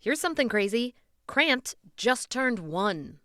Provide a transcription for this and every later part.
Here's something crazy. Cramped just turned 1.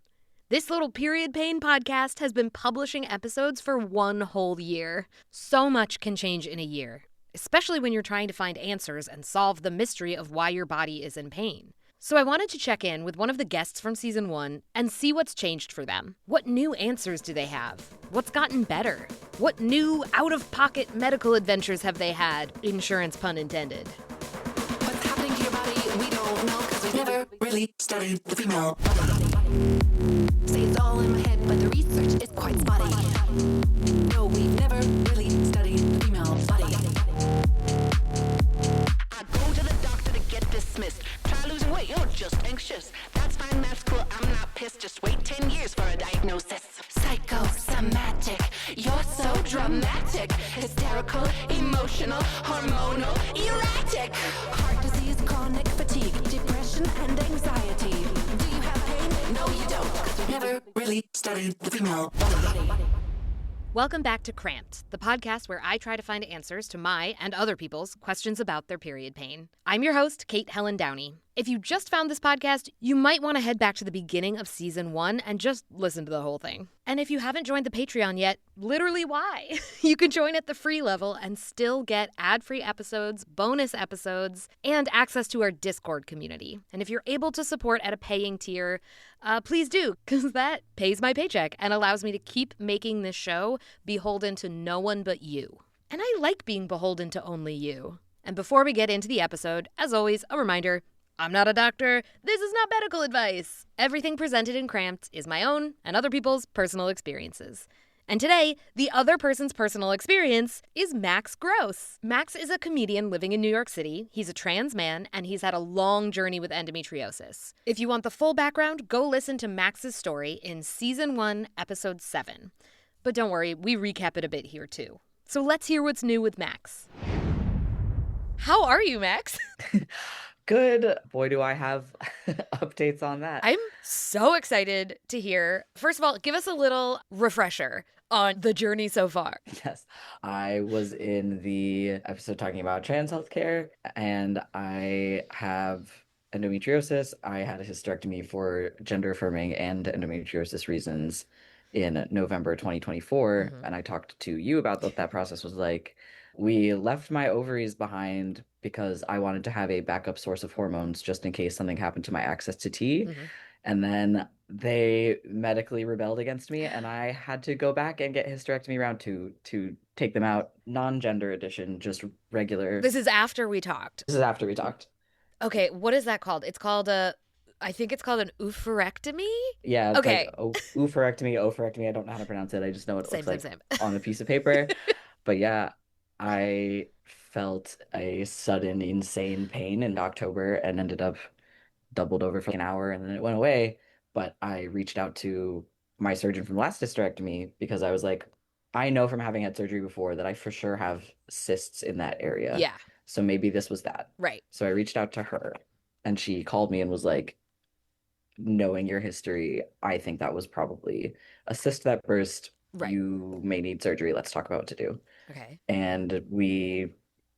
This little period pain podcast has been publishing episodes for 1 whole year. So much can change in a year, especially when you're trying to find answers and solve the mystery of why your body is in pain. So I wanted to check in with one of the guests from season 1 and see what's changed for them. What new answers do they have? What's gotten better? What new out-of-pocket medical adventures have they had? Insurance pun intended. What's happening to your body, we don't know, because we've never really studied the female. Say it's all in my head, but the research is quite spotty. No, we've never really studied the female body. I go to the doctor to get dismissed. Try losing weight, you're just anxious. That's fine, that's cool, I'm not pissed. Just wait 10 years for a diagnosis. Psychosomatic, you're so dramatic. Hysterical, emotional, hormonal, erratic. Heart disease, chronic fatigue, depression and anxiety. Do you have pain? No, you don't, because we've never really studied the female body. Welcome back to Cramped, the podcast where I try to find answers to my and other people's questions about their period pain. I'm your host, Kate Helen Downey. If you just found this podcast, you might want to head back to the beginning of season 1 and just listen to the whole thing. And if you haven't joined the Patreon yet, literally why? You can join at the free level and still get ad-free episodes, bonus episodes, and access to our Discord community. And if you're able to support at a paying tier, please do, because that pays my paycheck and allows me to keep making this show beholden to no one but you. And I like being beholden to only you. And before we get into the episode, as always, a reminder, I'm not a doctor. This is not medical advice. Everything presented in Cramped is my own and other people's personal experiences. And today, the other person's personal experience is Max Gross. Max is a comedian living in New York City. He's a trans man, and he's had a long journey with endometriosis. If you want the full background, go listen to Max's story in Season 1, Episode 7. But don't worry, we recap it a bit here, too. So let's hear what's new with Max. How are you, Max? Good. Boy, do I have updates on that. I'm so excited to hear. First of all, give us a little refresher on the journey so far. Yes. I was in the episode talking about trans healthcare, and I have endometriosis. I had a hysterectomy for gender affirming and endometriosis reasons in November 2024. And I talked to you about what that process was like. We left my ovaries behind because I wanted to have a backup source of hormones just in case something happened to my access to tea. And then they medically rebelled against me, and I had to go back and get hysterectomy round 2 to take them out. Non-gender edition, just regular. This is after we talked. This is after we talked. Okay, what is that called? It's called I think it's called an oophorectomy? Yeah. It's okay. Like oophorectomy. I don't know how to pronounce it. I just know what it looks like same. on a piece of paper. But yeah, I felt a sudden insane pain in October and ended up doubled over for like an hour, and then it went away. But I reached out to my surgeon from last hysterectomy because I was like, I know from having had surgery before that I for sure have cysts in that area. Yeah. So maybe this was that. Right. So I reached out to her, and she called me and was like, knowing your history, I think that was probably a cyst that burst. Right. You may need surgery. Let's talk about what to do. Okay. And we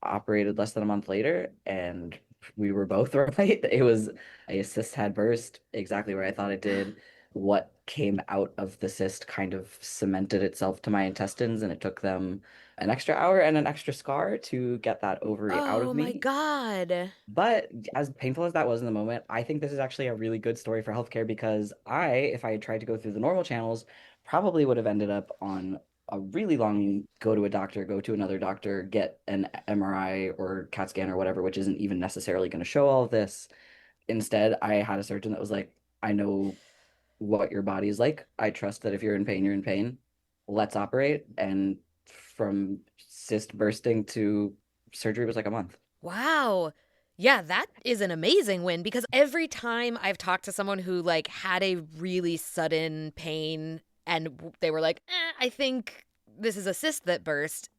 operated less than a month later, and we were both right. It was a cyst had burst exactly where I thought it did. What came out of the cyst kind of cemented itself to my intestines, and it took them an extra hour and an extra scar to get that ovary out of me. Oh my God. But as painful as that was in the moment, I think this is actually a really good story for healthcare because if I had tried to go through the normal channels, probably would have ended up on a really long go to a doctor, go to another doctor, get an MRI or CAT scan or whatever, which isn't even necessarily going to show all of this. Instead, I had a surgeon that was like, I know what your body is like. I trust that if you're in pain, you're in pain. Let's operate. And from cyst bursting to surgery was like a month. Wow. Yeah, that is an amazing win because every time I've talked to someone who like had a really sudden pain and they were like, I think this is a cyst that burst.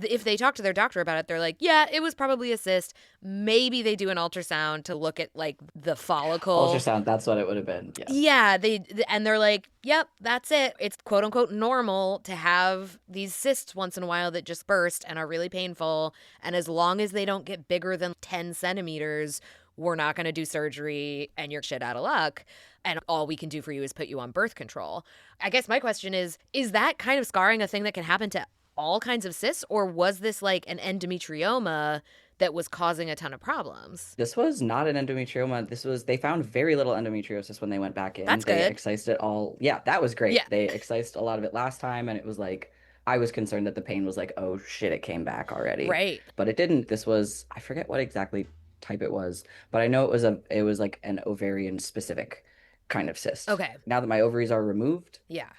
If they talk to their doctor about it, they're like, yeah, it was probably a cyst. Maybe they do an ultrasound to look at like the follicle. Ultrasound, that's what it would have been. Yeah, they're like, yep, that's it. It's quote unquote normal to have these cysts once in a while that just burst and are really painful. And as long as they don't get bigger than 10 centimeters, we're not going to do surgery and you're shit out of luck. And all we can do for you is put you on birth control. I guess my question is that kind of scarring a thing that can happen to all kinds of cysts, or was this like an endometrioma that was causing a ton of problems? This was not an endometrioma. They found very little endometriosis when they went back in. That's They good. excised it all. Yeah, that was great. Yeah. They excised a lot of it last time, and it was like, I was concerned that the pain was like, oh shit, it came back already. Right. But it didn't. This was, I forget what exactly type it was, but I know it was like an ovarian specific kind of cyst. Okay. Now that my ovaries are removed, Yeah.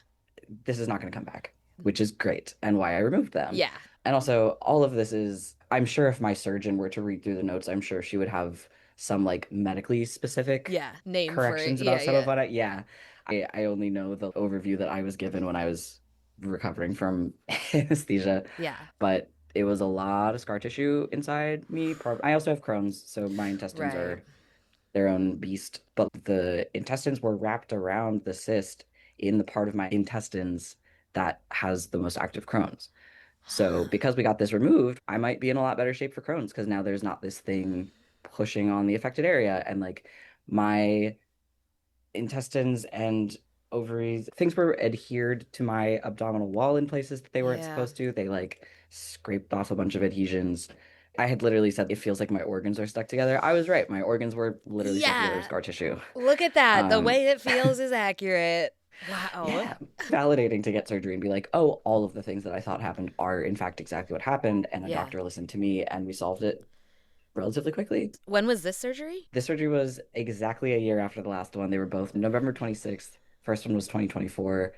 this is not going to come back, which is great, and why I removed them. Yeah. And also, all of this is, I'm sure if my surgeon were to read through the notes, I'm sure she would have some like medically specific name corrections for it. about some of what I only know the overview that I was given when I was recovering from anesthesia. Yeah. But it was a lot of scar tissue inside me. I also have Crohn's, so my intestines Right. are their own beast. But the intestines were wrapped around the cyst in the part of my intestines that has the most active Crohn's. So because we got this removed, I might be in a lot better shape for Crohn's because now there's not this thing pushing on the affected area. And like my intestines and ovaries, things were adhered to my abdominal wall in places that they weren't supposed to. They like scraped off a bunch of adhesions. I had literally said it feels like my organs are stuck together. I was right. My organs were literally stuck together with scar tissue. Look at that. The way it feels is accurate. Wow. Yeah, validating to get surgery and be like, oh, all of the things that I thought happened are in fact exactly what happened. And a doctor listened to me and we solved it relatively quickly. When was this surgery? This surgery was exactly a year after the last one. They were both November 26th. First one was 2024.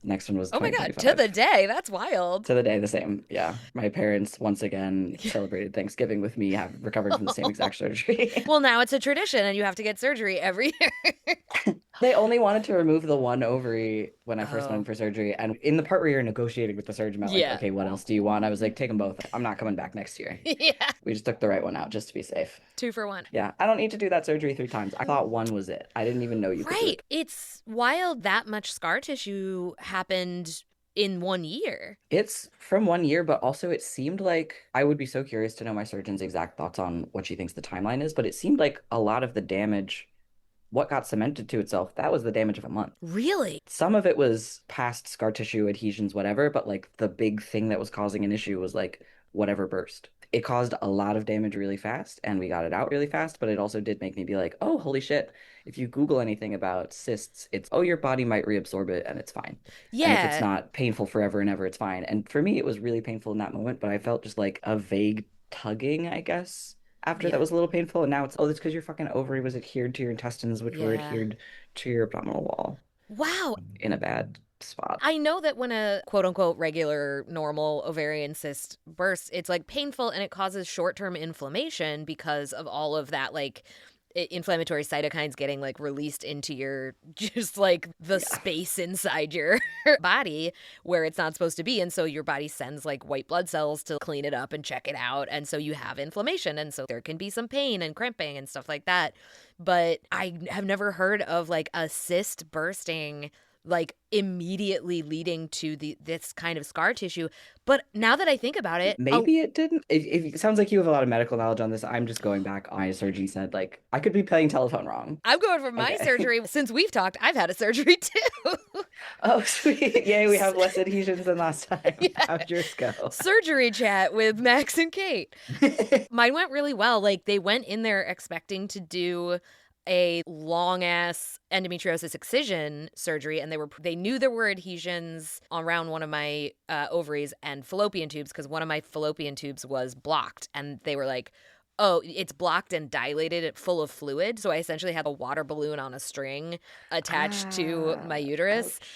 Next one was 2025. Oh my God, to the day. That's wild. To the day, the same. Yeah. My parents, once again, celebrated Thanksgiving with me, have recovered from the same exact surgery. Well, now it's a tradition and you have to get surgery every year. They only wanted to remove the one ovary when I first went in for surgery. And in the part where you're negotiating with the surgeon about like, okay, what else do you want? I was like, take them both. I'm not coming back next year. Yeah. We just took the right one out just to be safe. 2 for 1. Yeah. I don't need to do that surgery 3 times. I thought one was it. I didn't even know you could do it. It's wild that much scar tissue happened in 1 year. It's from 1 year, but also it seemed like, I would be so curious to know my surgeon's exact thoughts on what she thinks the timeline is, but it seemed like a lot of the damage, what got cemented to itself, that was the damage of a month. Really? Some of it was past scar tissue, adhesions, whatever, but like the big thing that was causing an issue was like whatever burst. It caused a lot of damage really fast and we got it out really fast, but it also did make me be like, oh, holy shit. If you Google anything about cysts, it's, oh, your body might reabsorb it and it's fine. Yeah. And if it's not painful forever and ever, it's fine. And for me, it was really painful in that moment, but I felt just like a vague tugging, I guess, after that was a little painful. And now it's, oh, it's because your fucking ovary was adhered to your intestines, which were adhered to your abdominal wall. Wow. In a bad spot. I know that when a quote unquote regular normal ovarian cyst bursts, it's like painful and it causes short-term inflammation because of all of that like inflammatory cytokines getting like released into your just like the space inside your body where it's not supposed to be, and so your body sends like white blood cells to clean it up and check it out, and so you have inflammation, and so there can be some pain and cramping and stuff like that. But I have never heard of like a cyst bursting like immediately leading to this kind of scar tissue. But now that I think about it, maybe it didn't. It sounds like you have a lot of medical knowledge on this. I'm just going back. My surgeon said like I could be playing telephone wrong. I'm going for my surgery. Since we've talked, I've had a surgery too. Oh, sweet. Yay, we have less adhesions than last time. How'd yours go? Surgery chat with Max and Kate. Mine went really well. Like they went in there expecting to do a long ass endometriosis excision surgery, and they knew there were adhesions around one of my ovaries and fallopian tubes because one of my fallopian tubes was blocked, and they were like, oh, it's blocked and dilated, full of fluid. So I essentially had a water balloon on a string attached to my uterus. Ouch.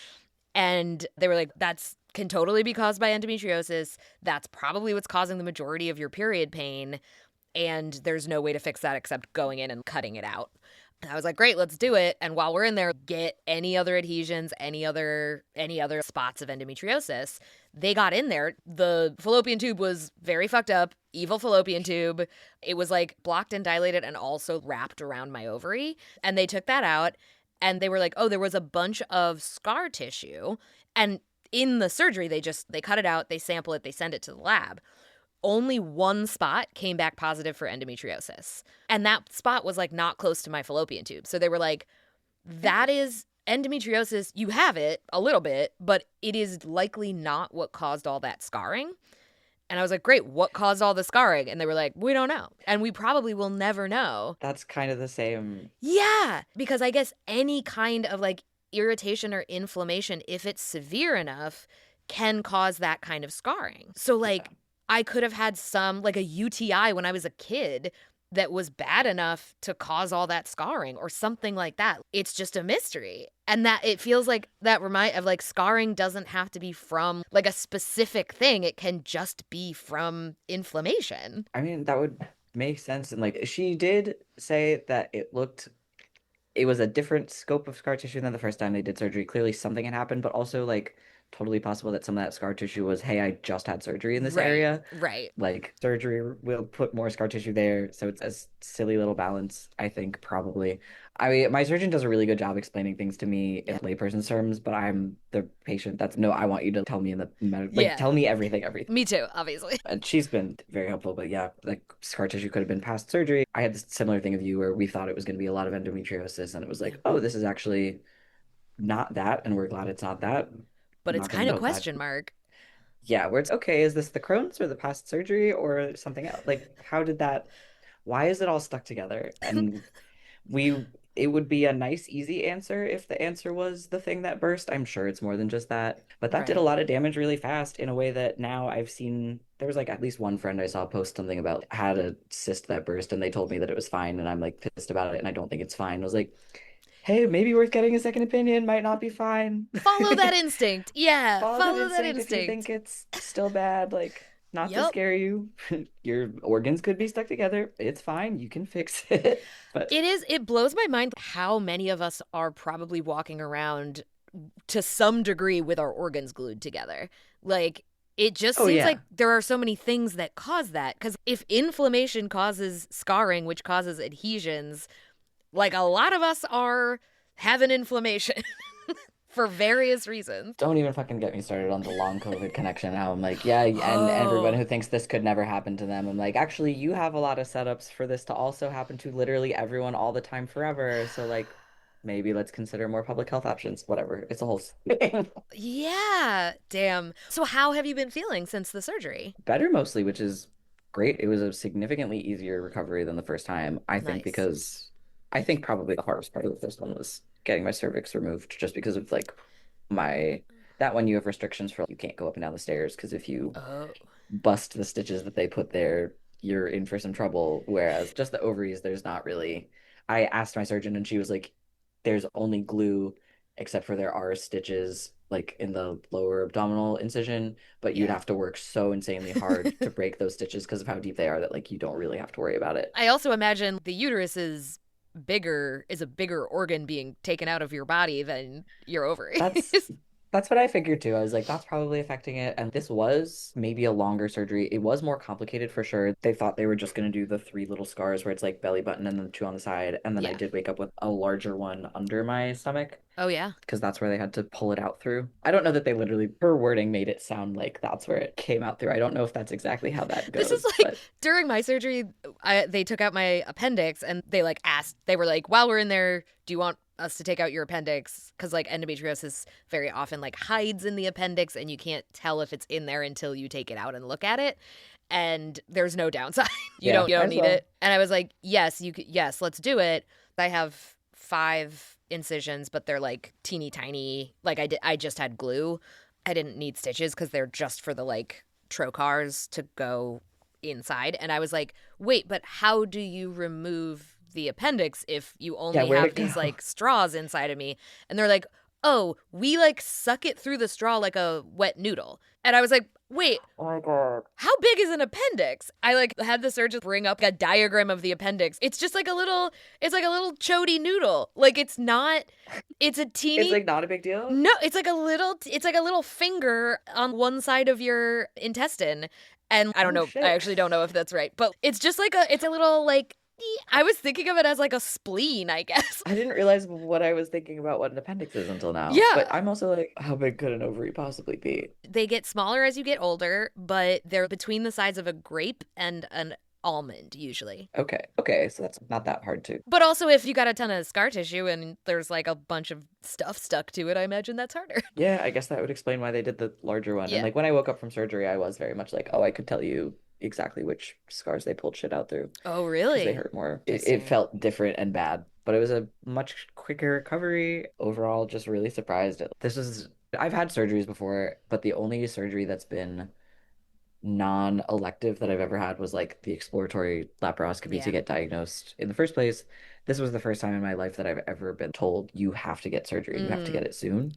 And they were like, that's can totally be caused by endometriosis. That's probably what's causing the majority of your period pain. And there's no way to fix that except going in and cutting it out. And I was like, great, let's do it. And while we're in there, get any other adhesions, any other spots of endometriosis. They got in there. The fallopian tube was very fucked up, evil fallopian tube. It was like blocked and dilated and also wrapped around my ovary. And they took that out and they were like, oh, there was a bunch of scar tissue. And in the surgery, they cut it out, they sample it, they send it to the lab. only one spot came back positive for endometriosis. And that spot was like not close to my fallopian tube. So they were like, that is endometriosis. You have it a little bit, but it is likely not what caused all that scarring. And I was like, great, what caused all the scarring? And they were like, we don't know. And we probably will never know. That's kind of the same. Yeah, because I guess any kind of like irritation or inflammation, if it's severe enough, can cause that kind of scarring. So like I could have had some like a UTI when I was a kid that was bad enough to cause all that scarring or something like that. It's just a mystery. And that it feels like that remind of like scarring doesn't have to be from like a specific thing. It can just be from inflammation. I mean, that would make sense. And like she did say that it was a different scope of scar tissue than the first time they did surgery. Clearly something had happened, but also like totally possible that some of that scar tissue was, hey, I just had surgery in this area. Right. Like surgery will put more scar tissue there. So it's a silly little balance, I think, probably. I mean, my surgeon does a really good job explaining things to me in layperson's terms, but I'm the patient that's, no, I want you to tell me in the tell me everything. Me too, obviously. And she's been very helpful, but yeah, like scar tissue could have been past surgery. I had this similar thing with you where we thought it was going to be a lot of endometriosis, and it was like, oh, this is actually not that, and we're glad it's not that. But it's kind of question mark. Yeah, where it's okay, is this the Crohn's or the past surgery or something else? Like, why is it all stuck together? And it would be a nice, easy answer if the answer was the thing that burst. I'm sure it's more than just that. But that did a lot of damage really fast in a way that now I've seen, there was like at least one friend I saw post something about had a cyst that burst and they told me that it was fine, and I'm like pissed about it and I don't think it's fine. I was like, hey, maybe worth getting a second opinion, might not be fine. Follow that instinct. Yeah, follow that instinct. If you think it's still bad, like, not to scare you. Your organs could be stuck together. It's fine. You can fix it. But it blows my mind how many of us are probably walking around to some degree with our organs glued together. Like, it just seems like there are so many things that cause that. Because if inflammation causes scarring, which causes adhesions, like a lot of us are having inflammation for various reasons. Don't even fucking get me started on the long COVID connection. How I'm like, yeah, and everyone who thinks this could never happen to them, I'm like, actually, you have a lot of setups for this to also happen to literally everyone all the time forever. So like, maybe let's consider more public health options. Whatever. It's a whole thing. Yeah. Damn. So how have you been feeling since the surgery? Better mostly, which is great. It was a significantly easier recovery than the first time, I think, because I think probably the hardest part of this one was getting my cervix removed, just because of like that one you have restrictions for, you can't go up and down the stairs because if you bust the stitches that they put there, you're in for some trouble. Whereas just the ovaries, there's not really. I asked my surgeon and she was like, there's only glue, except for there are stitches like in the lower abdominal incision, but you'd have to work so insanely hard to break those stitches because of how deep they are that like you don't really have to worry about it. I also imagine the uterus is a bigger organ being taken out of your body than your ovaries. That's what I figured too. I was like, that's probably affecting it. And this was maybe a longer surgery. It was more complicated for sure. They thought they were just going to do the 3 little scars where it's like belly button and then 2 on the side. And then I did wake up with a larger one under my stomach. Oh, yeah. Because that's where they had to pull it out through. I don't know that they literally, her wording made it sound like that's where it came out through. I don't know if that's exactly how that goes. This is like, during my surgery, they took out my appendix and they like asked, they were like, while we're in there, do you want us to take out your appendix? Because like endometriosis very often like hides in the appendix and you can't tell if it's in there until you take it out and look at it. And there's no downside. You don't need it. And I was like, yes, let's do it. I have 5 incisions, but they're like teeny tiny. Like I just had glue. I didn't need stitches because they're just for the like trocars to go inside. And I was like, wait, but how do you remove the appendix if you only have these like straws inside of me? And they're like, oh, we like suck it through the straw like a wet noodle. And I was like, wait, oh my God, how big is an appendix? I like had the surgeon bring up a diagram of the appendix. It's just like it's like a little chody noodle. Like it's a teeny. It's like not a big deal? No, it's like a little finger on one side of your intestine. And I don't know. Shit. I actually don't know if that's right, but it's just like it's a little like I was thinking of it as like a spleen, I guess. I didn't realize what I was thinking about what an appendix is until now. Yeah. But I'm also like, how big could an ovary possibly be? They get smaller as you get older, but they're between the size of a grape and an almond usually. Okay, so that's not that hard to. But also if you got a ton of scar tissue and there's like a bunch of stuff stuck to it, I imagine that's harder. Yeah, I guess that would explain why they did the larger one. Yeah. And like when I woke up from surgery, I was very much like, oh, I could tell you exactly which scars they pulled shit out through. Oh, 'Cause really? they hurt more. It Interesting. felt different and bad, but it was a much quicker recovery. Overall, just really surprised. I've had surgeries before, but the only surgery that's been non-elective that I've ever had was like the exploratory laparoscopy Yeah. to get diagnosed in the first place. This was the first time in my life that I've ever been told you have to get surgery. You have to get it soon.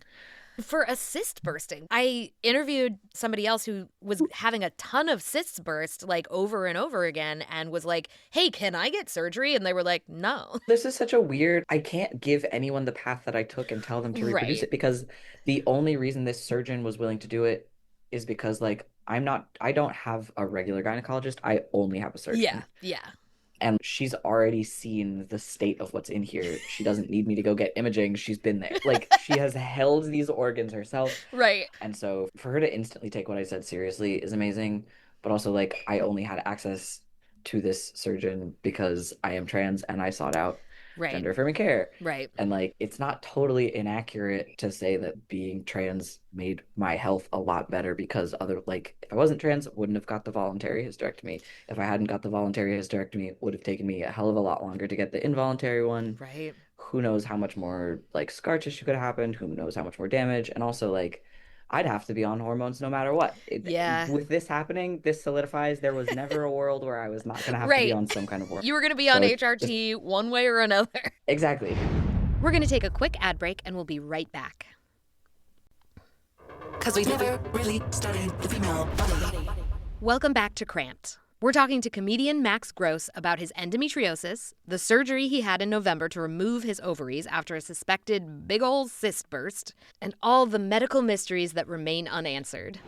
For a cyst bursting, I interviewed somebody else who was having a ton of cysts burst like over and over again and was like, hey, can I get surgery? And they were like, no. This is such a weird, I can't give anyone the path that I took and tell them to reproduce Right. it because the only reason this surgeon was willing to do it is because like I don't have a regular gynecologist. I only have a surgeon. Yeah. And she's already seen the state of what's in here. She doesn't need me to go get imaging. She's been there. Like she has held these organs herself. Right. And so for her to instantly take what I said seriously is amazing. But also like I only had access to this surgeon because I am trans and I sought out Right. gender affirming care. Right. And like it's not totally inaccurate to say that being trans made my health a lot better because if I wasn't trans, wouldn't have got the voluntary hysterectomy. If I hadn't got the voluntary hysterectomy, it would have taken me a hell of a lot longer to get the involuntary one. Right. Who knows how much more like scar tissue could have happened, who knows how much more damage, and also like I'd have to be on hormones no matter what. Yeah. With this happening, this solidifies there was never a world where I was not going to have to be on some kind of hormone. You were going to be on So HRT one way or another. Exactly. We're going to take a quick ad break and we'll be right back. Cause we never really studied the female body. Welcome back to Cramped. We're talking to comedian Max Gross about his endometriosis, the surgery he had in November to remove his ovaries after a suspected big ol' cyst burst, and all the medical mysteries that remain unanswered.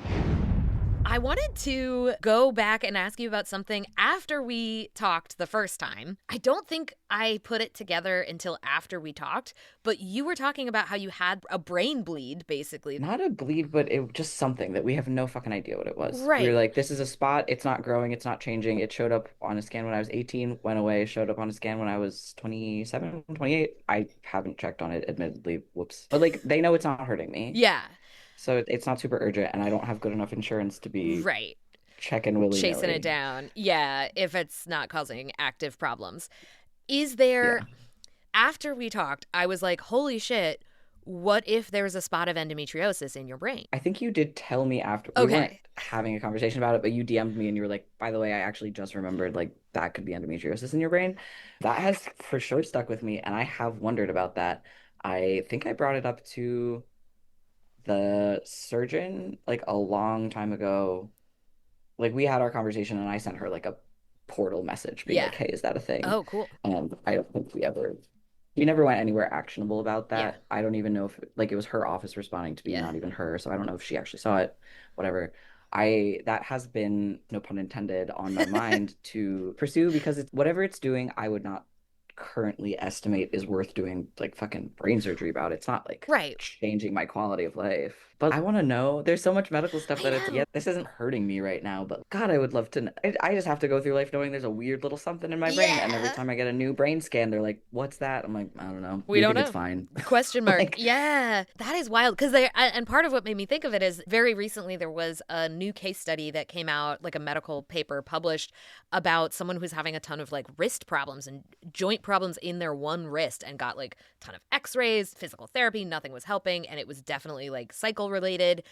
I wanted to go back and ask you about something after we talked the first time. I don't think I put it together until after we talked, but you were talking about how you had a brain bleed, basically. Not a bleed, but it just something that we have no fucking idea what it was. Right. We were like, this is a spot. It's not growing. It's not changing. It showed up on a scan when I was 18, went away, showed up on a scan when I was 27, 28. I haven't checked on it, admittedly. Whoops. But like, they know it's not hurting me. Yeah. So it's not super urgent, and I don't have good enough insurance to be Right. checking willy-nilly. Chasing it down. Yeah, if it's not causing active problems. Is there, after we talked, I was like, holy shit, what if there's a spot of endometriosis in your brain? I think you did tell me after. Okay. We weren't having a conversation about it, but you DM'd me and you were like, by the way, I actually just remembered like that could be endometriosis in your brain. That has for sure stuck with me, and I have wondered about that. I think I brought it up to the surgeon like a long time ago. Like we had our conversation and I sent her like a portal message being like, hey, is that a thing? Oh, cool. And I don't think we never went anywhere actionable about that. Yeah. I don't even know if like it was her office responding to me, not even her. So I don't know if she actually saw it, whatever. That has been, no pun intended, on my mind to pursue because it's whatever it's doing, I would not currently estimate is worth doing like fucking brain surgery about. It's not like changing my quality of life. But I want to know, there's so much medical stuff that this isn't hurting me right now, but God, I would love to know. I just have to go through life knowing there's a weird little something in my brain, and every time I get a new brain scan, they're like, what's that? I'm like, I don't know. We don't know. It's fine. Question mark. Yeah, that is wild. Because and part of what made me think of it is very recently there was a new case study that came out, like a medical paper published about someone who's having a ton of like wrist problems and joint problems in their one wrist and got like a ton of x-rays, physical therapy, nothing was helping. And it was definitely like cycle related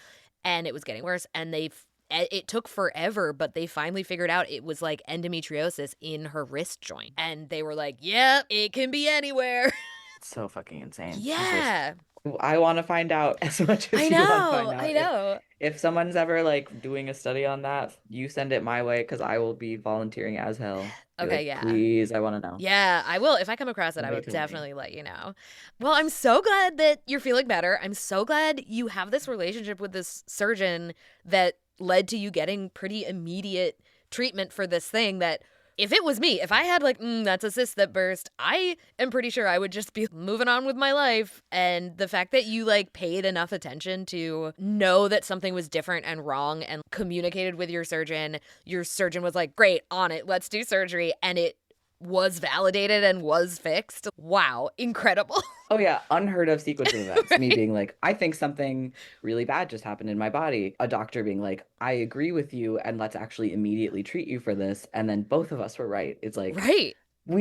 and it was getting worse. And it took forever, but they finally figured out it was like endometriosis in her wrist joint. And they were like, yep, it can be anywhere. It's so fucking insane. Yeah. I want to find out as much as you want to find out. I know. If someone's ever like doing a study on that, you send it my way because I will be volunteering as hell. Okay, yeah. Please, I want to know. Yeah, I will. If I come across it, I will definitely let you know. Well, I'm so glad that you're feeling better. I'm so glad you have this relationship with this surgeon that led to you getting pretty immediate treatment for this thing that if it was me, if I had like, that's a cyst that burst, I am pretty sure I would just be moving on with my life. And the fact that you like paid enough attention to know that something was different and wrong and communicated with your surgeon was like, great, on it, let's do surgery. And it was validated and was fixed. Wow, incredible. Oh yeah, unheard of sequence of events. Right. Me being like, I think something really bad just happened in my body. A doctor being like, I agree with you and let's actually immediately treat you for this. And then both of us were right. It's like, Right.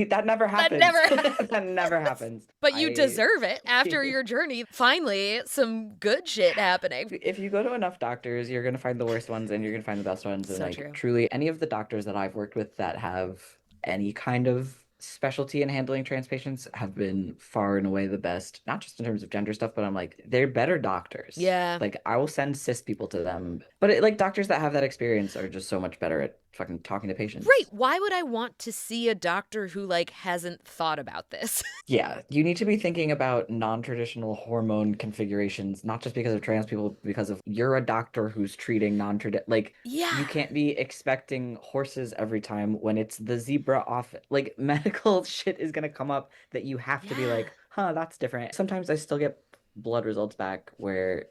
that never That happens. never That never happens. But you deserve it after your journey. Finally, some good shit happening. If you go to enough doctors, you're gonna find the worst ones and you're gonna find the best ones. And So like true. truly, any of the doctors that I've worked with that have any kind of specialty in handling trans patients have been far and away the best, not just in terms of gender stuff, but I'm like, they're better doctors. Yeah. Like, I will send cis people to them. But like, doctors that have that experience are just so much better at fucking talking to patients. Right. Why would I want to see a doctor who like hasn't thought about this? Yeah, you need to be thinking about non-traditional hormone configurations, not just because of trans people, because of you're a doctor who's treating non-traditional. Like, Yeah. you can't be expecting horses every time when it's the zebra off. Like, medical shit is gonna come up that you have to be like, huh, that's different. Sometimes I still get blood results back where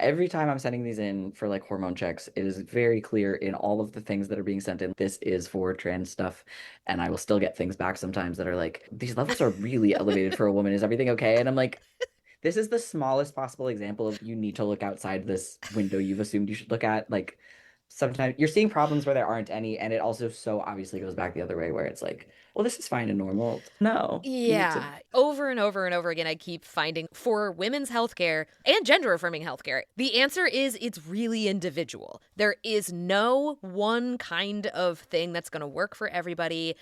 every time I'm sending these in for like hormone checks, it is very clear in all of the things that are being sent in, this is for trans stuff. And I will still get things back sometimes that are like, these levels are really elevated for a woman. Is everything okay? And I'm like, this is the smallest possible example of you need to look outside this window you've assumed you should look at. Like, sometimes you're seeing problems where there aren't any, and it also so obviously goes back the other way where it's like, well, this is fine and normal. No. Yeah. Over and over and over again, I keep finding for women's healthcare and gender affirming healthcare, the answer is it's really individual. There is no one kind of thing that's going to work for everybody.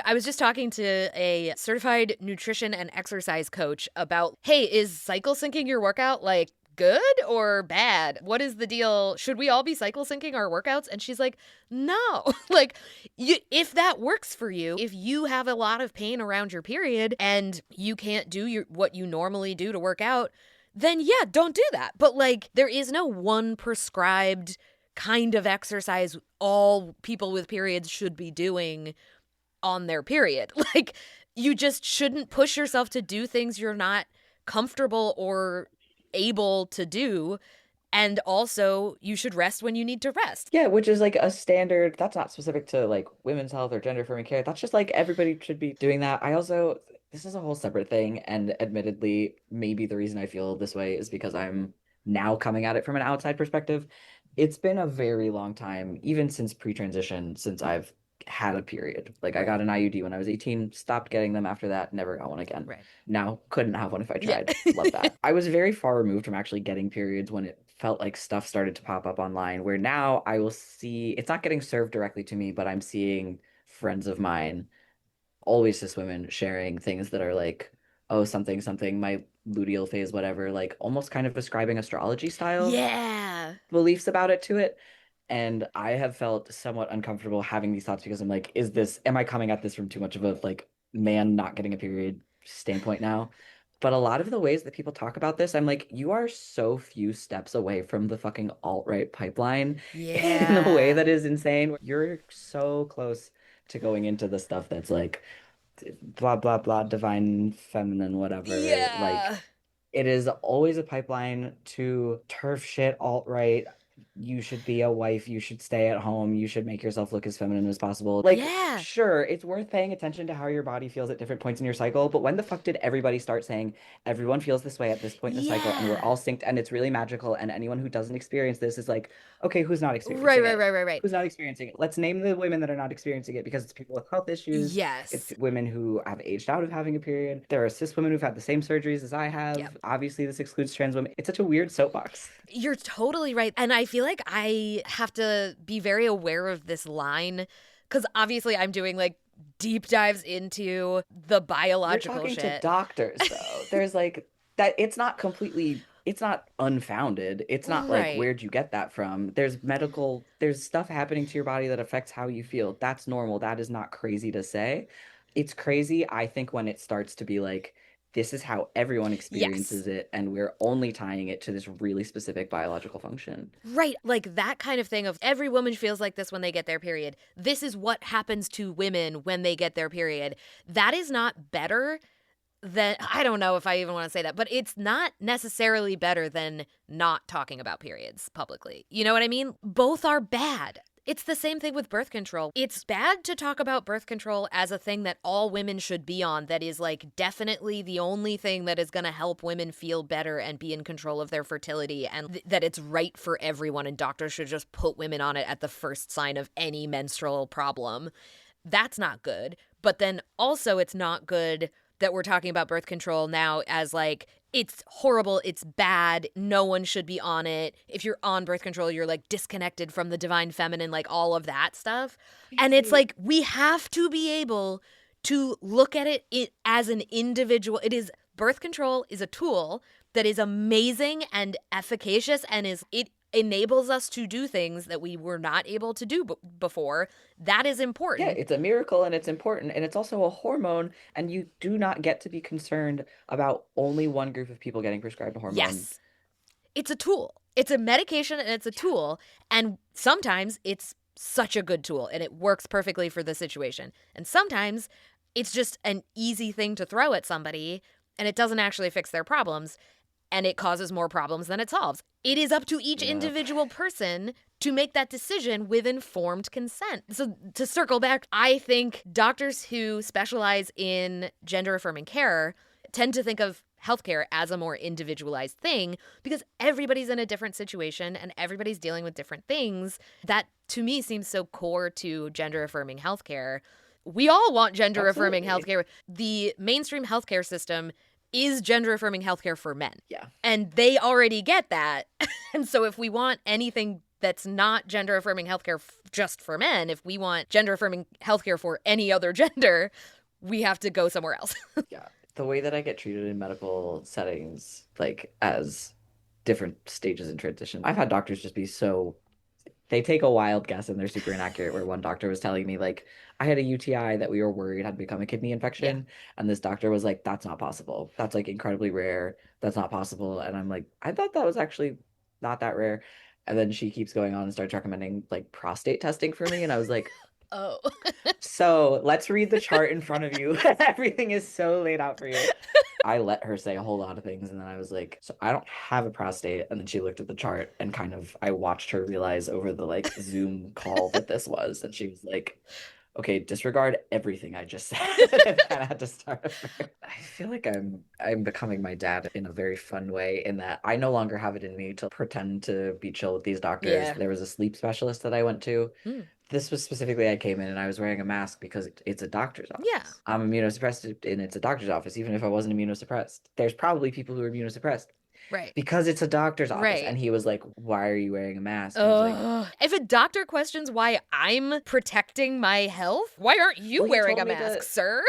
I was just talking to a certified nutrition and exercise coach about, hey, is cycle syncing your workout like good or bad? What is the deal? Should we all be cycle syncing our workouts? And she's like, no. Like, if that works for you, if you have a lot of pain around your period and you can't do what you normally do to work out, then yeah, don't do that. But like, there is no one prescribed kind of exercise all people with periods should be doing on their period. Like, you just shouldn't push yourself to do things you're not comfortable or able to do. And also, you should rest when you need to rest. Yeah, which is like a standard. That's not specific to like women's health or gender affirming care. That's just like everybody should be doing that. I also, this is a whole separate thing. And admittedly, maybe the reason I feel this way is because I'm now coming at it from an outside perspective. It's been a very long time, even since pre-transition, since I've had a period. Like, I got an IUD when I was 18, stopped getting them after that, never got one again. Right. Now, couldn't have one if I Yeah. tried. Love that. I was very far removed from actually getting periods when it felt like stuff started to pop up online, where now I will see, it's not getting served directly to me, but I'm seeing friends of mine, always cis women, sharing things that are like, oh, something, something, my luteal phase, whatever, like almost kind of ascribing astrology style Yeah. beliefs about it to it. And I have felt somewhat uncomfortable having these thoughts because I'm like, am I coming at this from too much of a like man not getting a period standpoint now? But a lot of the ways that people talk about this, I'm like, you are so few steps away from the fucking alt-right pipeline in a way that is insane. You're so close to going into the stuff that's like blah blah blah, divine feminine, whatever. Yeah. Like, it is always a pipeline to turf shit, alt-right. You should be a wife, you should stay at home, you should make yourself look as feminine as possible. Like, Yeah. sure, it's worth paying attention to how your body feels at different points in your cycle, but when the fuck did everybody start saying everyone feels this way at this point in the cycle and we're all synced and it's really magical, and anyone who doesn't experience this is like, okay, who's not experiencing it? Right. Who's not experiencing it? Let's name the women that are not experiencing it, because it's people with health issues. Yes. It's women who have aged out of having a period. There are cis women who've had the same surgeries as I have. Yep. Obviously, this excludes trans women. It's such a weird soapbox. You're totally right. And I feel like I have to be very aware of this line, because obviously I'm doing like deep dives into the biological You're talking shit. to doctors, though. There's like that. It's not unfounded. It's not like, Right. where'd you get that from? There's stuff happening to your body that affects how you feel. That's normal. That is not crazy to say. It's crazy, I think, when it starts to be like, this is how everyone experiences Yes. it, and we're only tying it to this really specific biological function. Right. Like that kind of thing of every woman feels like this when they get their period. This is what happens to women when they get their period. That is not better than, I don't know if I even want to say that, but it's not necessarily better than not talking about periods publicly. You know what I mean? Both are bad. It's the same thing with birth control. It's bad to talk about birth control as a thing that all women should be on, that is like definitely the only thing that is going to help women feel better and be in control of their fertility, and that it's right for everyone and doctors should just put women on it at the first sign of any menstrual problem. That's not good. But then also it's not good that we're talking about birth control now as like, it's horrible, it's bad, no one should be on it. If you're on birth control, you're like disconnected from the divine feminine, like all of that stuff. And it's like, we have to be able to look at it as an individual. Birth control is a tool that is amazing and efficacious, and it enables us to do things that we were not able to do before. That is important. Yeah, it's a miracle and it's important, and it's also a hormone, and you do not get to be concerned about only one group of people getting prescribed a hormone. Yes. It's a tool. It's a medication and it's a tool, and sometimes it's such a good tool and it works perfectly for the situation. And sometimes it's just an easy thing to throw at somebody and it doesn't actually fix their problems, and it causes more problems than it solves. It is up to each individual person to make that decision with informed consent. So to circle back, I think doctors who specialize in gender-affirming care tend to think of healthcare as a more individualized thing because everybody's in a different situation and everybody's dealing with different things. That, to me, seems so core to gender-affirming healthcare. We all want gender-affirming healthcare. The mainstream healthcare system is gender-affirming healthcare for men. Yeah. And they already get that. And so if we want anything that's not gender-affirming healthcare just for men, if we want gender-affirming healthcare for any other gender, we have to go somewhere else. Yeah. The way that I get treated in medical settings, like as different stages in transition, I've had doctors just be so, they take a wild guess and they're super inaccurate, where one doctor was telling me like I had a UTI that we were worried had become a kidney infection. Yeah. And this doctor was like, that's not possible. That's like incredibly rare. That's not possible. And I'm like, I thought that was actually not that rare. And then she keeps going on and starts recommending like prostate testing for me. And I was like, oh. So let's read the chart in front of you. Everything is so laid out for you. I let her say a whole lot of things, and then I was like, so I don't have a prostate. And then she looked at the chart and kind of, I watched her realize over the like Zoom call that this was, and she was like, okay, disregard everything I just said. And kind of had to start over. I feel like I'm becoming my dad in a very fun way, in that I no longer have it in me to pretend to be chill with these doctors. Yeah. There was a sleep specialist that I went to. This was specifically, I came in and I was wearing a mask because it's a doctor's office. Yeah. I'm immunosuppressed and it's a doctor's office, even if I wasn't immunosuppressed. There's probably people who are immunosuppressed. Right. Because it's a doctor's office. Right. And he was like, why are you wearing a mask? Like, if a doctor questions why I'm protecting my health, why aren't you wearing a mask, sir?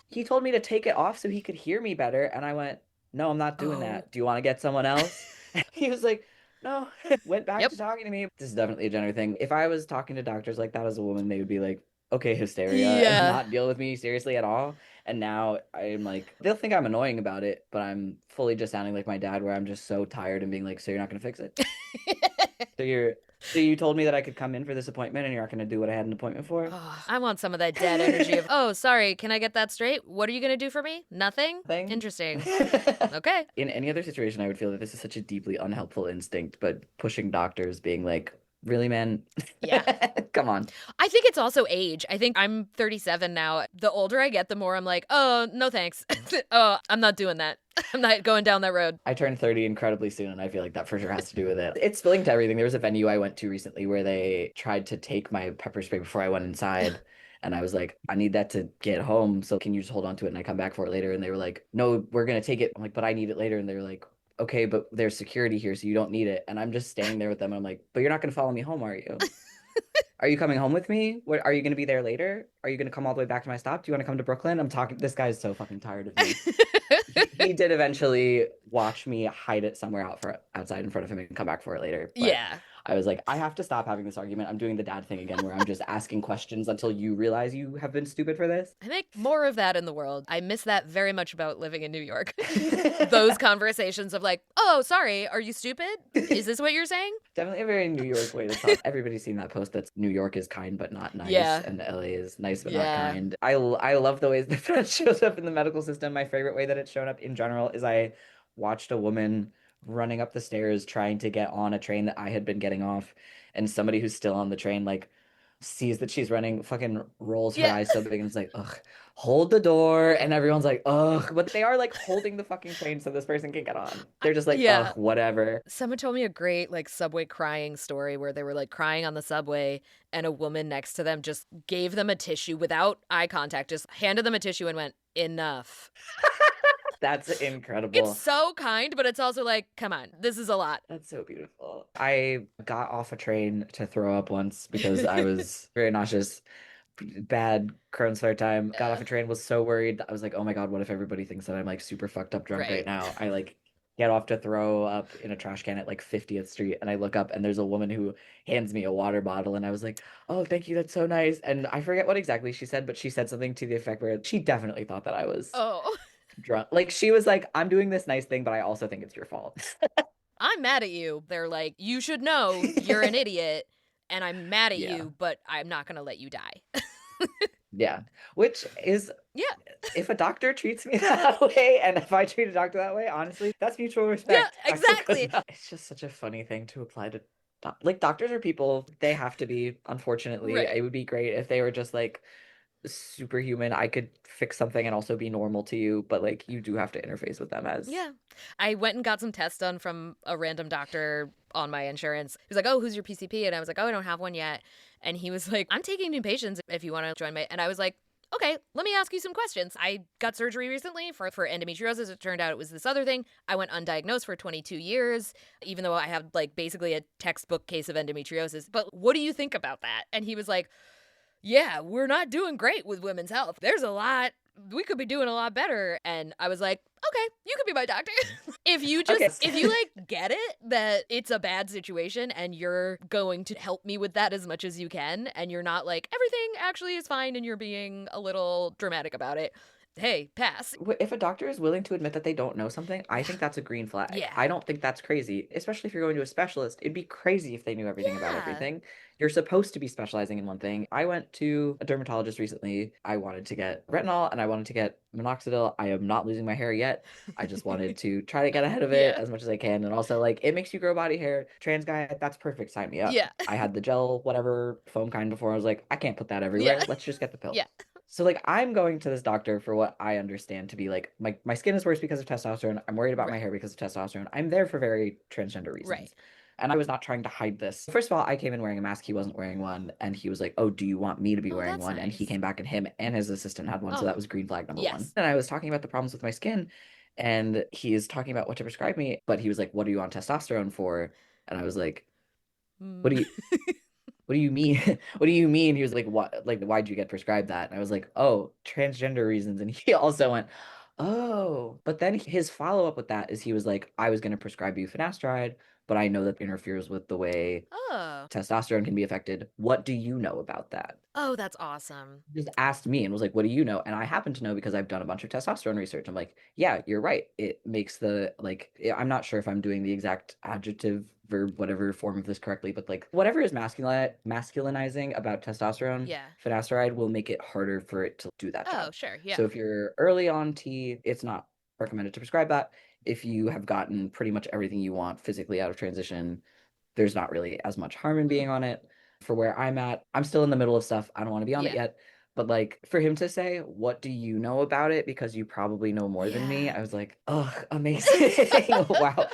He told me to take it off so he could hear me better. And I went, no, I'm not doing that. Do you want to get someone else? He was like, no. Went back to talking to me. This is definitely a gender thing. If I was talking to doctors like that as a woman, they would be like, okay, hysteria, and not deal with me seriously at all. And now I'm like, they'll think I'm annoying about it, but I'm fully just sounding like my dad, where I'm just so tired and being like, so you're not going to fix it? So you told me that I could come in for this appointment and you're not going to do what I had an appointment for? Oh, I want some of that dad energy of, oh, sorry, can I get that straight? What are you going to do for me? Nothing? Interesting. Okay. In any other situation, I would feel that this is such a deeply unhelpful instinct, but pushing doctors being like, really, man? Yeah. Come on. I think it's also age. I think I'm 37 now. The older I get, the more I'm like, oh, no thanks. Oh, I'm not doing that. I'm not going down that road. I turned 30 incredibly soon, and I feel like that for sure has to do with it. It's spilling to everything. There was a venue I went to recently where they tried to take my pepper spray before I went inside. And I was like, I need that to get home. So can you just hold on to it and I come back for it later? And they were like, no, we're going to take it. I'm like, but I need it later. And they were like, okay, but there's security here, so you don't need it. And I'm just standing there with them. And I'm like, but you're not going to follow me home, are you? Are you coming home with me? What, are you going to be there later? Are you going to come all the way back to my stop? Do you want to come to Brooklyn? I'm talking. This guy's so fucking tired of me. He did eventually watch me hide it somewhere outside in front of him and come back for it later. But yeah. I was like, I have to stop having this argument. I'm doing the dad thing again where I'm just asking questions until you realize you have been stupid for this. I think more of that in the world. I miss that very much about living in New York. Those conversations of like, oh, sorry, are you stupid? Is this what you're saying? Definitely a very New York way to talk. Everybody's seen that post that's New York is kind but not nice, Yeah. and LA is nice but not Yeah. kind. I love the ways that shows up in the medical system. My favorite way that it's shown up in general is I watched a woman running up the stairs trying to get on a train that I had been getting off, and somebody who's still on the train like sees that she's running, fucking rolls her Yeah. eyes so big and is like, ugh, hold the door. And everyone's like, ugh. But they are like holding the fucking train so this person can get on. They're just like, Yeah. ugh, whatever. Someone told me a great like subway crying story where they were like crying on the subway and a woman next to them just gave them a tissue without eye contact, just handed them a tissue and went, enough. That's incredible. It's so kind, but it's also like, come on, this is a lot. That's so beautiful. I got off a train to throw up once because I was very nauseous. Bad Crohn's flare time. Got off a train, was so worried. I was like, oh my God, what if everybody thinks that I'm like super fucked up drunk right now? I like get off to throw up in a trash can at like 50th Street and I look up and there's a woman who hands me a water bottle and I was like, oh, thank you, that's so nice. And I forget what exactly she said, but she said something to the effect where she definitely thought that I was drunk. Like she was like, I'm doing this nice thing, but I also think it's your fault. I'm mad at you. They're like, you should know you're an idiot and I'm mad at you, but I'm not going to let you die. Yeah. Which is, if a doctor treats me that way and if I treat a doctor that way, honestly, that's mutual respect. Yeah, exactly. It's just such a funny thing to apply to like doctors are people. They have to be, unfortunately. Right. It would be great if they were just like superhuman. I could fix something and also be normal to you, but like you do have to interface with them as I went and got some tests done from a random doctor on my insurance. He was like, oh, who's your PCP? And I was like, oh, I don't have one yet. And he was like, I'm taking new patients if you want to join my, and I was like, okay, let me ask you some questions. I got surgery recently for endometriosis. It turned out it was this other thing. I went undiagnosed for 22 years, even though I have like basically a textbook case of endometriosis. But what do you think about that? And he was like, yeah, we're not doing great with women's health. There's a lot. We could be doing a lot better. And I was like, okay, you could be my doctor. If you like get it that it's a bad situation and you're going to help me with that as much as you can, and you're not like, everything actually is fine and you're being a little dramatic about it, hey, pass. If a doctor is willing to admit that they don't know something, I think that's a green flag. Yeah. I don't think that's crazy, especially if you're going to a specialist. It'd be crazy if they knew everything about everything. You're supposed to be specializing in one thing. I went to a dermatologist recently. I wanted to get retinol and I wanted to get minoxidil. I am not losing my hair yet. I just wanted to try to get ahead of it as much as I can. And also, like, it makes you grow body hair. Trans guy, that's perfect. Sign me up. Yeah. I had the gel, whatever, foam kind before. I was like, I can't put that everywhere. Yeah. Let's just get the pill. Yeah. So like I'm going to this doctor for what I understand to be like my skin is worse because of testosterone. I'm worried about my hair because of testosterone. I'm there for very transgender reasons. Right. And I was not trying to hide this. First of all, I came in wearing a mask. He wasn't wearing one. And he was like, oh, do you want me to be wearing one? Nice. And he came back and him and his assistant had one. So that was green flag number one. And I was talking about the problems with my skin. And he is talking about what to prescribe me. But he was like, what are you on testosterone for? And I was like, what do you... What do you mean? What do you mean? He was like, what? Like, why'd you get prescribed that? And I was like, oh, transgender reasons. And he also went, oh. But then his follow-up with that is he was like, I was going to prescribe you finasteride, but I know that interferes with the way testosterone can be affected. What do you know about that? Oh, that's awesome. He just asked me and was like, what do you know? And I happen to know because I've done a bunch of testosterone research. I'm like, yeah, you're right. It makes the, like, I'm not sure if I'm doing the exact adjective, verb, whatever form of this correctly, but like whatever is masculinizing about testosterone, finasteride will make it harder for it to do that job. Oh, sure. Yeah. So if you're early on T, it's not recommended to prescribe that. If you have gotten pretty much everything you want physically out of transition, there's not really as much harm in being on it. For where I'm at, I'm still in the middle of stuff. I don't want to be on it yet. But like for him to say, what do you know about it? Because you probably know more than me. I was like, oh, amazing. Wow.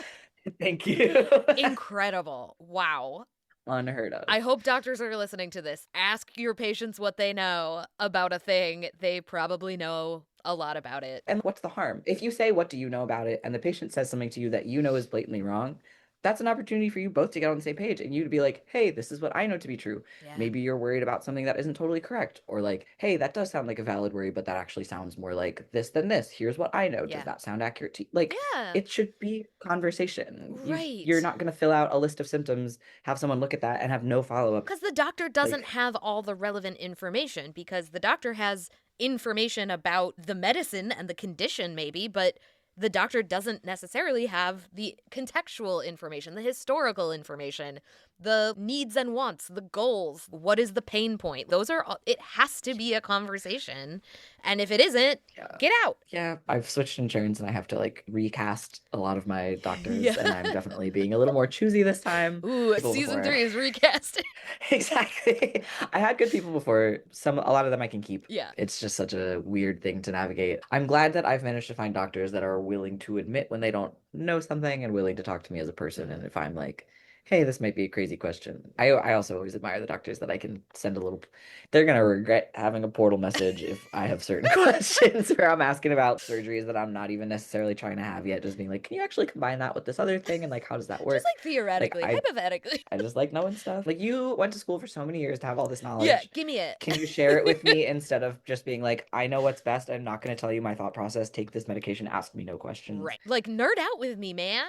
Thank you. Incredible. Wow. Unheard of. I hope doctors are listening to this. Ask your patients what they know about a thing. They probably know a lot about it. And what's the harm? If you say, what do you know about it? And the patient says something to you that you know is blatantly wrong, that's an opportunity for you both to get on the same page and you to be like, hey, this is what I know to be true. Yeah. Maybe you're worried about something that isn't totally correct. Or like, hey, that does sound like a valid worry, but that actually sounds more like this than this. Here's what I know. Yeah. Does that sound accurate to you? Like, Yeah. it should be conversation. Right. You're not going to fill out a list of symptoms, have someone look at that and have no follow-up. Because the doctor doesn't have all the relevant information, because the doctor has information about the medicine and the condition maybe, but the doctor doesn't necessarily have the contextual information, the historical information, the needs and wants, the goals. What is the pain point? Those are all, it has to be a conversation. And if it isn't, get out. Yeah, I've switched insurance and I have to like recast a lot of my doctors, Yeah. and I'm definitely being a little more choosy this time. Ooh, People season before. 3 is recasting. Exactly. I had good people before. A lot of them I can keep. Yeah. It's just such a weird thing to navigate. I'm glad that I've managed to find doctors that are willing to admit when they don't know something and willing to talk to me as a person. And if I'm like, hey, this might be a crazy question. I also always admire the doctors that I can send a little. They're going to regret having a portal message if I have certain questions where I'm asking about surgeries that I'm not even necessarily trying to have yet. Just being like, can you actually combine that with this other thing? And like, how does that work? Just like theoretically, hypothetically. I just like knowing stuff. Like, you went to school for so many years to have all this knowledge. Yeah, give me it. Can you share it with me instead of just being like, I know what's best. I'm not going to tell you my thought process. Take this medication. Ask me no questions. Right. Like, nerd out with me, man.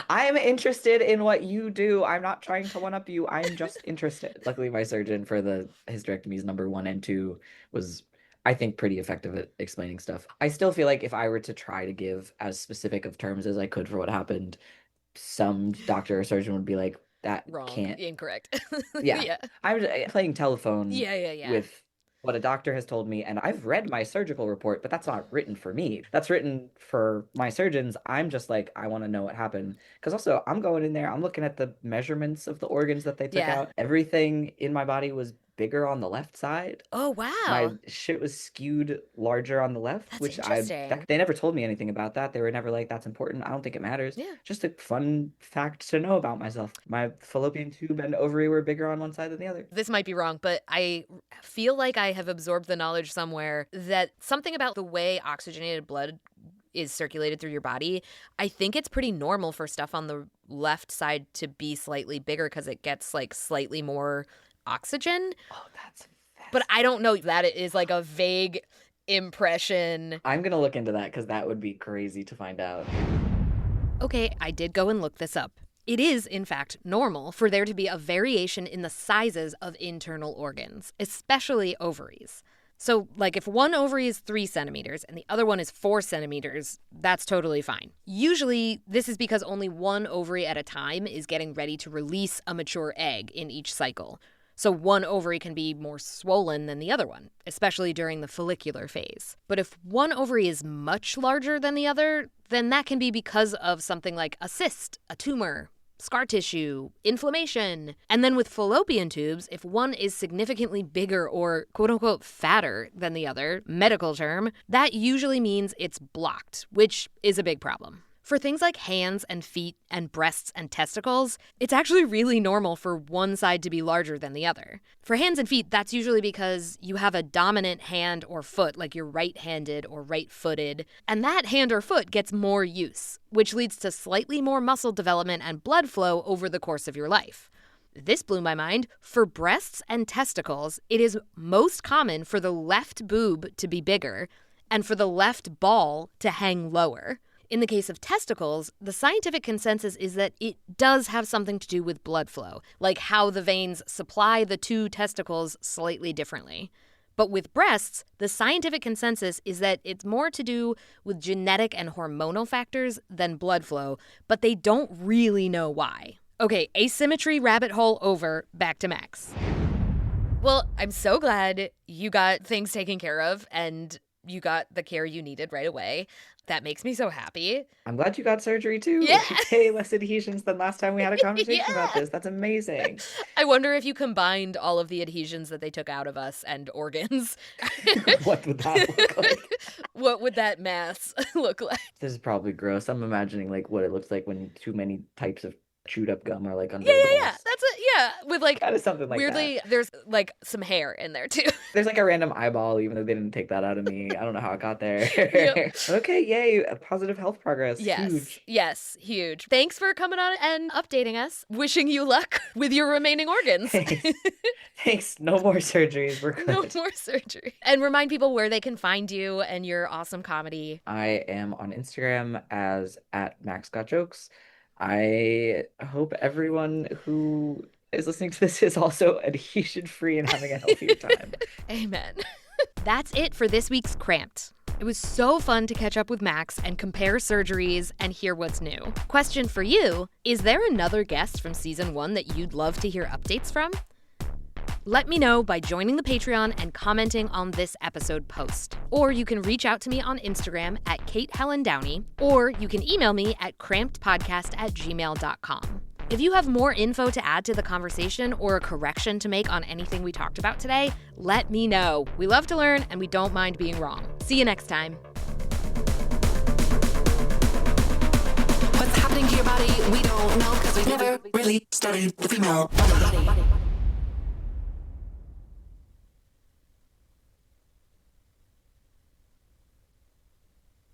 I am interested in what you do. I'm not trying to one up you. I'm just interested. Luckily, my surgeon for the hysterectomies number 1 and 2 was, I think, pretty effective at explaining stuff. I still feel like if I were to try to give as specific of terms as I could for what happened, some doctor or surgeon would be like, that Wrong. can't. Incorrect. Yeah. I'm playing telephone Yeah. with what a doctor has told me, and I've read my surgical report, but that's not written for me. That's written for my surgeons. I'm just like, I want to know what happened. Because also, I'm going in there, I'm looking at the measurements of the organs that they took out. Everything in my body was bigger on the left side. Oh, wow. My shit was skewed larger on the left, That's which interesting. they never told me anything about that. They were never like, that's important. I don't think it matters. Yeah. Just a fun fact to know about myself. My fallopian tube and ovary were bigger on one side than the other. This might be wrong, but I feel like I have absorbed the knowledge somewhere that something about the way oxygenated blood is circulated through your body, I think it's pretty normal for stuff on the left side to be slightly bigger because it gets like slightly more oxygen. Oh, that's But I don't know if that is like a vague impression. I'm gonna look into that because that would be crazy to find out. Okay, I did go and look this up. It is, in fact, normal for there to be a variation in the sizes of internal organs, especially ovaries. So, like, if one ovary is 3 centimeters and the other one is 4 centimeters, that's totally fine. Usually, this is because only one ovary at a time is getting ready to release a mature egg in each cycle. So one ovary can be more swollen than the other one, especially during the follicular phase. But if one ovary is much larger than the other, then that can be because of something like a cyst, a tumor, scar tissue, inflammation. And then with fallopian tubes, if one is significantly bigger or quote-unquote fatter than the other, medical term, that usually means it's blocked, which is a big problem. For things like hands and feet and breasts and testicles, it's actually really normal for one side to be larger than the other. For hands and feet, that's usually because you have a dominant hand or foot, like you're right-handed or right-footed, and that hand or foot gets more use, which leads to slightly more muscle development and blood flow over the course of your life. This blew my mind. For breasts and testicles, it is most common for the left boob to be bigger and for the left ball to hang lower. In the case of testicles, the scientific consensus is that it does have something to do with blood flow, like how the veins supply the two testicles slightly differently. But with breasts, the scientific consensus is that it's more to do with genetic and hormonal factors than blood flow, but they don't really know why. Okay, asymmetry rabbit hole over, back to Max. Well, I'm so glad you got things taken care of and you got the care you needed right away. That makes me so happy. I'm glad you got surgery too. Yeah. Way less adhesions than last time we had a conversation about this. That's amazing. I wonder if you combined all of the adhesions that they took out of us and organs. What would that look like? What would that mass look like? This is probably gross. I'm imagining like what it looks like when too many types of chewed up gum are like under Yeah. the balls. That's it. Yeah, with like kind of something like weirdly, that. there's like some hair in there too. There's like a random eyeball, even though they didn't take that out of me. I don't know how it got there. Yep. Okay, yay, positive health progress. Huge. Yes, huge. Thanks for coming on and updating us. Wishing you luck with your remaining organs. Thanks. No more surgeries. We're good. No more surgery. And remind people where they can find you and your awesome comedy. I am on Instagram as @MaxGotJokes. I hope everyone who is listening to this is also adhesion-free and having a healthier time. Amen. That's it for this week's Cramped. It was so fun to catch up with Max and compare surgeries and hear what's new. Question for you, is there another guest from season 1 that you'd love to hear updates from? Let me know by joining the Patreon and commenting on this episode post. Or you can reach out to me on Instagram at @KateHelenDowney, or you can email me at crampedpodcast@gmail.com. If you have more info to add to the conversation or a correction to make on anything we talked about today, let me know. We love to learn and we don't mind being wrong. See you next time. What's happening to your body? We don't know because we've never really studied the female body.